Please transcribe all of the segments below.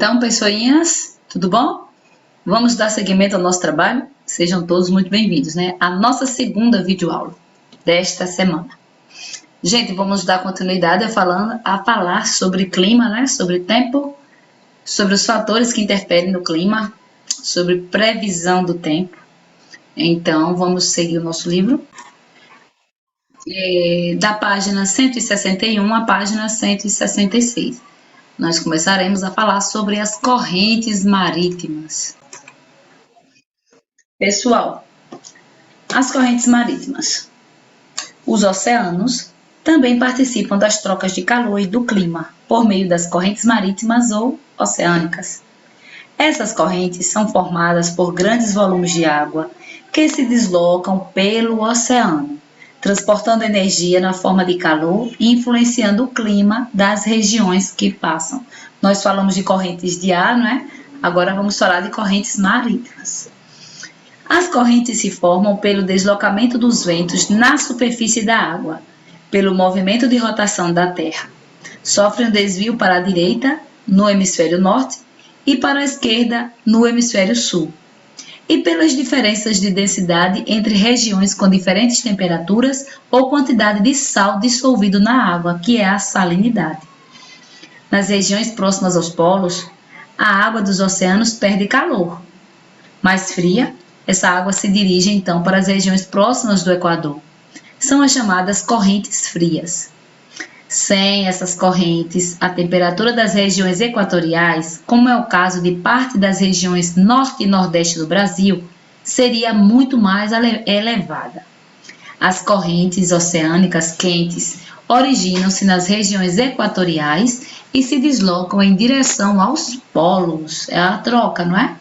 Então, pessoinhas, tudo bom? Vamos dar seguimento ao nosso trabalho? Sejam todos muito bem-vindos, né? A nossa segunda videoaula desta semana. Gente, vamos dar continuidade a falar sobre clima, né? Sobre tempo, sobre os fatores que interferem no clima, sobre previsão do tempo. Então, vamos seguir o nosso livro. Da página 161 à página 166. Nós começaremos a falar sobre as correntes marítimas. Pessoal, as correntes marítimas. Os oceanos também participam das trocas de calor e do clima por meio das correntes marítimas ou oceânicas. Essas correntes são formadas por grandes volumes de água que se deslocam pelo oceano, transportando energia na forma de calor e influenciando o clima das regiões que passam. Nós falamos de correntes de ar, não é? Agora vamos falar de correntes marítimas. As correntes se formam pelo deslocamento dos ventos na superfície da água, pelo movimento de rotação da Terra. Sofrem um desvio para a direita, no hemisfério norte, e para a esquerda, no hemisfério sul, e pelas diferenças de densidade entre regiões com diferentes temperaturas ou quantidade de sal dissolvido na água, que é a salinidade. Nas regiões próximas aos polos, a água dos oceanos perde calor. Mais fria, essa água se dirige então para as regiões próximas do Equador. São as chamadas correntes frias. Sem essas correntes, a temperatura das regiões equatoriais, como é o caso de parte das regiões norte e nordeste do Brasil, seria muito mais elevada. As correntes oceânicas quentes originam-se nas regiões equatoriais e se deslocam em direção aos polos. É a troca, não é?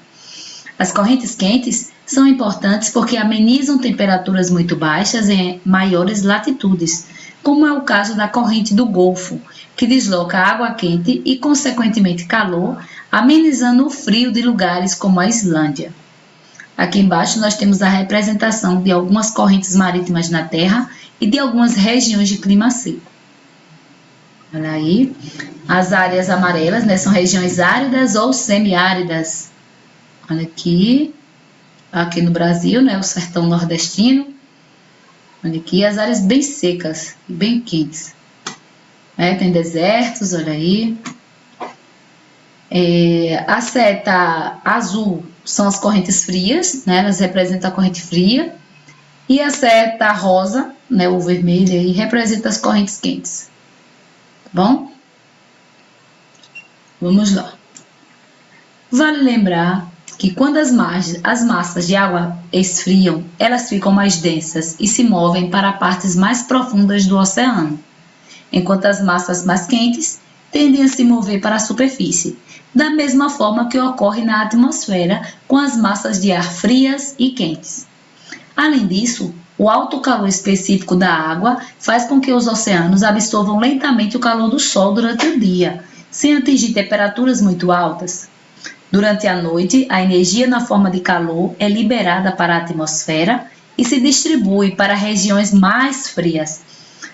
As correntes quentes são importantes porque amenizam temperaturas muito baixas em maiores latitudes, como é o caso da corrente do Golfo, que desloca água quente e, consequentemente, calor, amenizando o frio de lugares como a Islândia. Aqui embaixo nós temos a representação de algumas correntes marítimas na Terra e de algumas regiões de clima seco. Olha aí, as áreas amarelas, né, são regiões áridas ou semiáridas. Olha aqui no Brasil, né, o sertão nordestino. Olha aqui, as áreas bem secas e bem quentes. Tem desertos, olha aí. A seta azul são as correntes frias, né? Elas representam a corrente fria. E a seta rosa, né, ou vermelha, aí, representa as correntes quentes. Tá bom? Vamos lá. Vale lembrar que quando as massas de água esfriam, elas ficam mais densas e se movem para partes mais profundas do oceano, enquanto as massas mais quentes tendem a se mover para a superfície, da mesma forma que ocorre na atmosfera com as massas de ar frias e quentes. Além disso, o alto calor específico da água faz com que os oceanos absorvam lentamente o calor do sol durante o dia, sem atingir temperaturas muito altas. Durante a noite, a energia na forma de calor é liberada para a atmosfera e se distribui para regiões mais frias.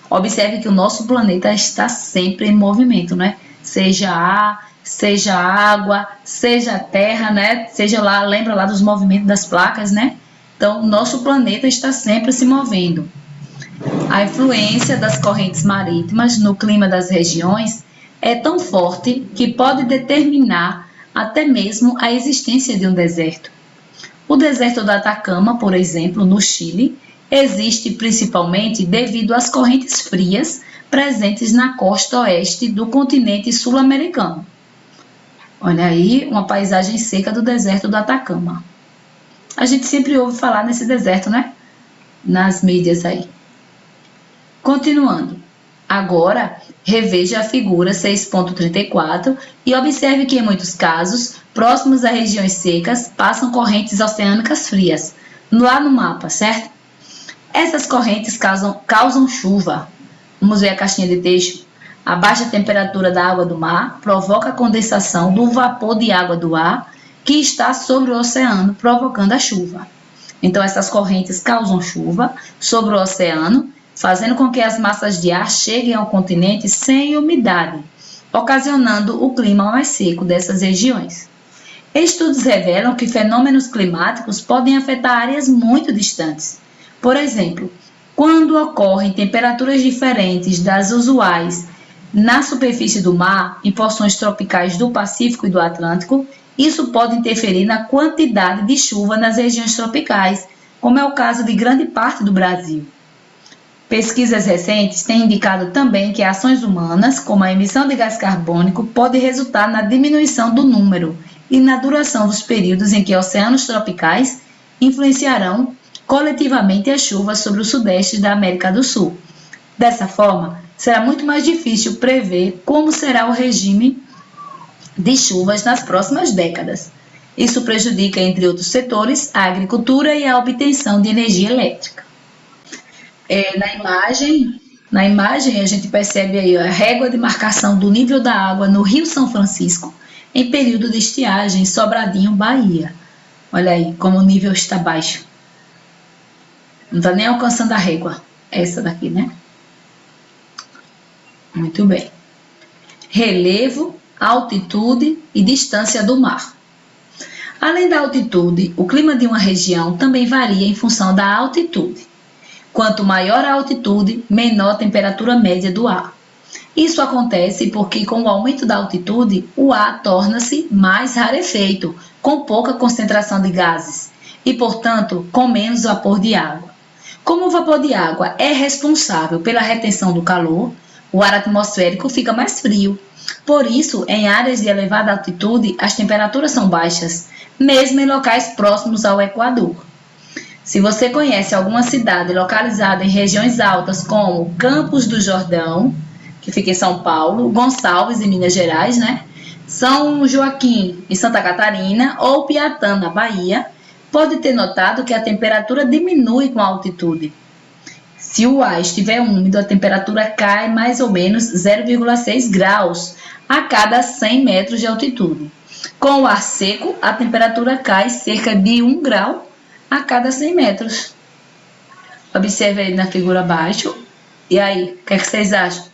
Observe que o nosso planeta está sempre em movimento, né? Seja ar, seja água, seja terra, né? Seja lá, lembra lá dos movimentos das placas, né? Então, o nosso planeta está sempre se movendo. A influência das correntes marítimas no clima das regiões é tão forte que pode determinar até mesmo a existência de um deserto. O deserto do Atacama, por exemplo, no Chile, existe principalmente devido às correntes frias presentes na costa oeste do continente sul-americano. Olha aí, uma paisagem seca do deserto do Atacama. A gente sempre ouve falar nesse deserto, né? Nas mídias aí. Continuando. Agora, reveja a figura 6.34 e observe que, em muitos casos, próximos a regiões secas, passam correntes oceânicas frias, lá no mapa, certo? Essas correntes causam chuva. Vamos ver a caixinha de texto. A baixa temperatura da água do mar provoca a condensação do vapor de água do ar que está sobre o oceano, provocando a chuva. Então, essas correntes causam chuva sobre o oceano, fazendo com que as massas de ar cheguem ao continente sem umidade, ocasionando o clima mais seco dessas regiões. Estudos revelam que fenômenos climáticos podem afetar áreas muito distantes. Por exemplo, quando ocorrem temperaturas diferentes das usuais na superfície do mar, em porções tropicais do Pacífico e do Atlântico, isso pode interferir na quantidade de chuva nas regiões tropicais, como é o caso de grande parte do Brasil. Pesquisas recentes têm indicado também que ações humanas, como a emissão de gás carbônico, podem resultar na diminuição do número e na duração dos períodos em que oceanos tropicais influenciarão coletivamente as chuvas sobre o sudeste da América do Sul. Dessa forma, será muito mais difícil prever como será o regime de chuvas nas próximas décadas. Isso prejudica, entre outros setores, a agricultura e a obtenção de energia elétrica. Na imagem a gente percebe aí a régua de marcação do nível da água no Rio São Francisco, em período de estiagem, Sobradinho, Bahia. Olha aí como o nível está baixo. Não está nem alcançando a régua. Essa daqui, né? Muito bem. Relevo, altitude e distância do mar. Além da altitude, o clima de uma região também varia em função da altitude. Quanto maior a altitude, menor a temperatura média do ar. Isso acontece porque, com o aumento da altitude, o ar torna-se mais rarefeito, com pouca concentração de gases e, portanto, com menos vapor de água. Como o vapor de água é responsável pela retenção do calor, o ar atmosférico fica mais frio. Por isso, em áreas de elevada altitude, as temperaturas são baixas, mesmo em locais próximos ao Equador. Se você conhece alguma cidade localizada em regiões altas, como Campos do Jordão, que fica em São Paulo, Gonçalves, em Minas Gerais, né? São Joaquim, em Santa Catarina, ou Piatã, na Bahia, pode ter notado que a temperatura diminui com a altitude. Se o ar estiver úmido, a temperatura cai mais ou menos 0,6 graus a cada 100 metros de altitude. Com o ar seco, a temperatura cai cerca de 1 grau a cada 100 metros. Observe aí na figura abaixo. E aí, o que vocês acham?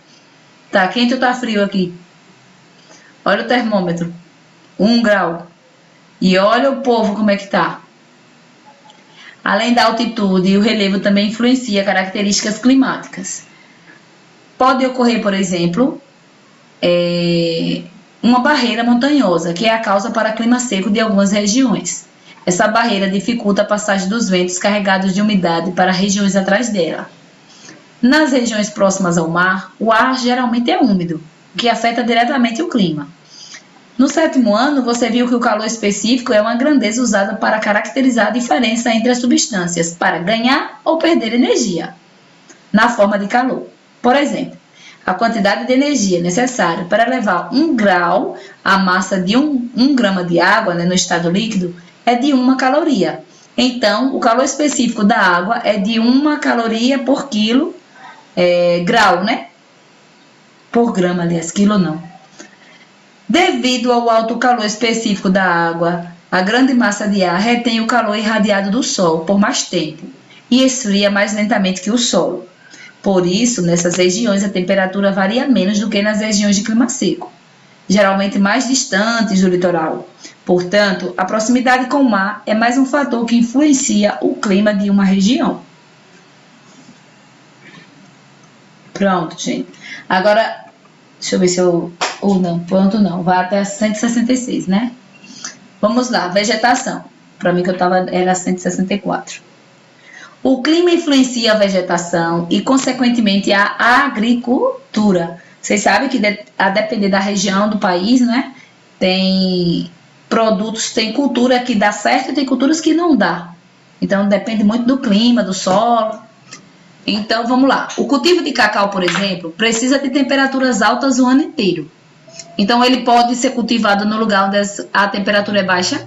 Tá quente ou tá frio aqui? Olha o termômetro. 1 grau. E olha o povo como é que tá. Além da altitude, o relevo também influencia características climáticas. Pode ocorrer, por exemplo, uma barreira montanhosa, que é a causa para clima seco de algumas regiões. Essa barreira dificulta a passagem dos ventos carregados de umidade para regiões atrás dela. Nas regiões próximas ao mar, o ar geralmente é úmido, o que afeta diretamente o clima. No 7º ano, você viu que o calor específico é uma grandeza usada para caracterizar a diferença entre as substâncias para ganhar ou perder energia, na forma de calor. Por exemplo, a quantidade de energia necessária para elevar 1 grau a massa de 1 grama de água, né, no estado líquido é de 1 caloria. Então, o calor específico da água é de 1 caloria por grau, né? Por grama, aliás, quilo não. Devido ao alto calor específico da água, a grande massa de ar retém o calor irradiado do Sol por mais tempo e esfria mais lentamente que o solo. Por isso, nessas regiões a temperatura varia menos do que nas regiões de clima seco, geralmente mais distantes do litoral. Portanto, a proximidade com o mar é mais um fator que influencia o clima de uma região. Pronto, gente. Agora, deixa eu ver se eu... Ou não, pronto não. Vai até 166, né? Vamos lá, vegetação. Para mim que era 164. O clima influencia a vegetação e, consequentemente, a agricultura. Vocês sabem que, a depender da região do país, né? Tem produtos, tem cultura que dá certo e tem culturas que não dá. Então, depende muito do clima, do solo. Então, vamos lá. O cultivo de cacau, por exemplo, precisa de temperaturas altas o ano inteiro. Então, ele pode ser cultivado no lugar onde a temperatura é baixa?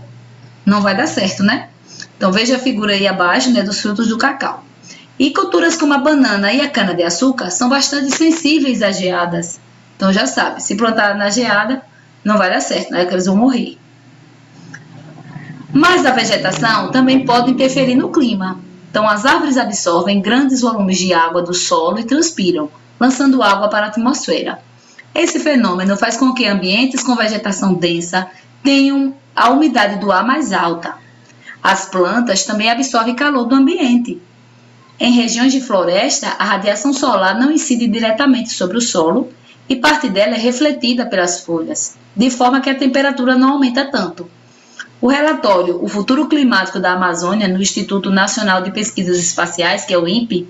Não vai dar certo, né? Então, veja a figura aí abaixo, né, dos frutos do cacau. E culturas como a banana e a cana-de-açúcar são bastante sensíveis às geadas. Então, já sabe, se plantar na geada, não vai dar certo, né? Que eles vão morrer. Mas a vegetação também pode interferir no clima. Então, as árvores absorvem grandes volumes de água do solo e transpiram, lançando água para a atmosfera. Esse fenômeno faz com que ambientes com vegetação densa tenham a umidade do ar mais alta. As plantas também absorvem calor do ambiente. Em regiões de floresta, a radiação solar não incide diretamente sobre o solo e parte dela é refletida pelas folhas, de forma que a temperatura não aumenta tanto. O relatório O Futuro Climático da Amazônia, no Instituto Nacional de Pesquisas Espaciais, que é o INPE,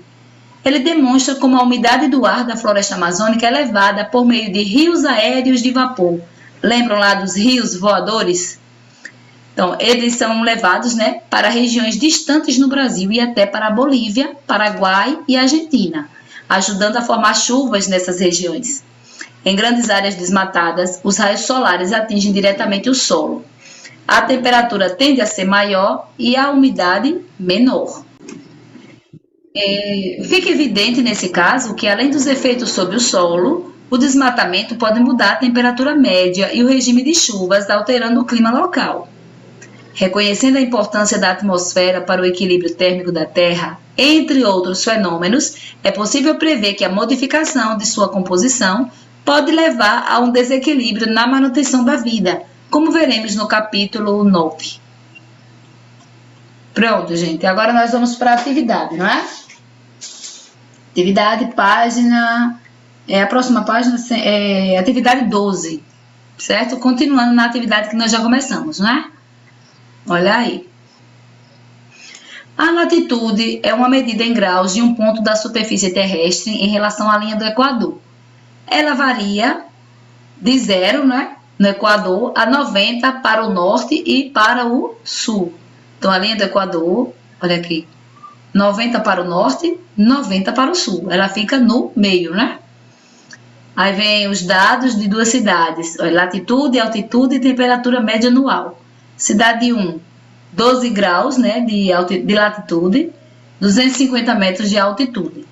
ele demonstra como a umidade do ar da floresta amazônica é levada por meio de rios aéreos de vapor. Lembram lá dos rios voadores? Então, eles são levados, para regiões distantes no Brasil e até para a Bolívia, Paraguai e Argentina, ajudando a formar chuvas nessas regiões. Em grandes áreas desmatadas, os raios solares atingem diretamente o solo. A temperatura tende a ser maior e a umidade menor. Fica evidente nesse caso que, além dos efeitos sobre o solo, o desmatamento pode mudar a temperatura média e o regime de chuvas, alterando o clima local. Reconhecendo a importância da atmosfera para o equilíbrio térmico da Terra, entre outros fenômenos, é possível prever que a modificação de sua composição pode levar a um desequilíbrio na manutenção da vida, como veremos no capítulo 9. Pronto, gente. Agora nós vamos para a atividade, não é? Atividade, página... a próxima página é atividade 12, certo? Continuando na atividade que nós já começamos, não é? Olha aí. A latitude é uma medida em graus de um ponto da superfície terrestre em relação à linha do Equador. Ela varia de 0, né, no Equador, a 90 para o norte e para o sul. Então, a linha do Equador, olha aqui, 90 para o norte, 90 para o sul. Ela fica no meio, né? Aí vem os dados de duas cidades, olha, latitude, altitude e temperatura média anual. Cidade 1, 12 graus, né, de latitude, 250 metros de altitude.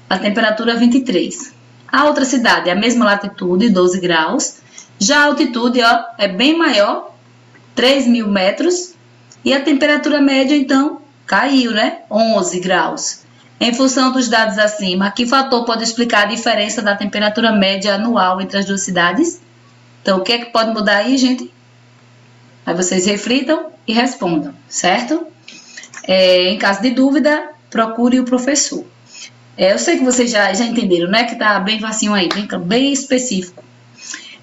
A temperatura 23. A outra cidade, a mesma latitude, 12 graus. Já a altitude, é bem maior, 3.000 metros. E a temperatura média, então, caiu, né, 11 graus. Em função dos dados acima, que fator pode explicar a diferença da temperatura média anual entre as duas cidades? Então, o que é que pode mudar aí, gente? Aí vocês reflitam e respondam, certo? Em caso de dúvida, procure o professor. Eu sei que vocês já entenderam, né? Que tá bem facinho aí, bem específico.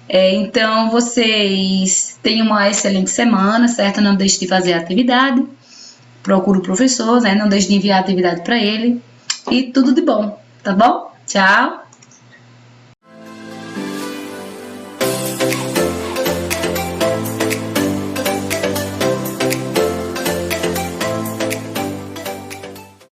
Então, vocês tenham uma excelente semana, certo? Não deixe de fazer a atividade. Procure o professor, né? Não deixe de enviar a atividade para ele. E tudo de bom, tá bom? Tchau!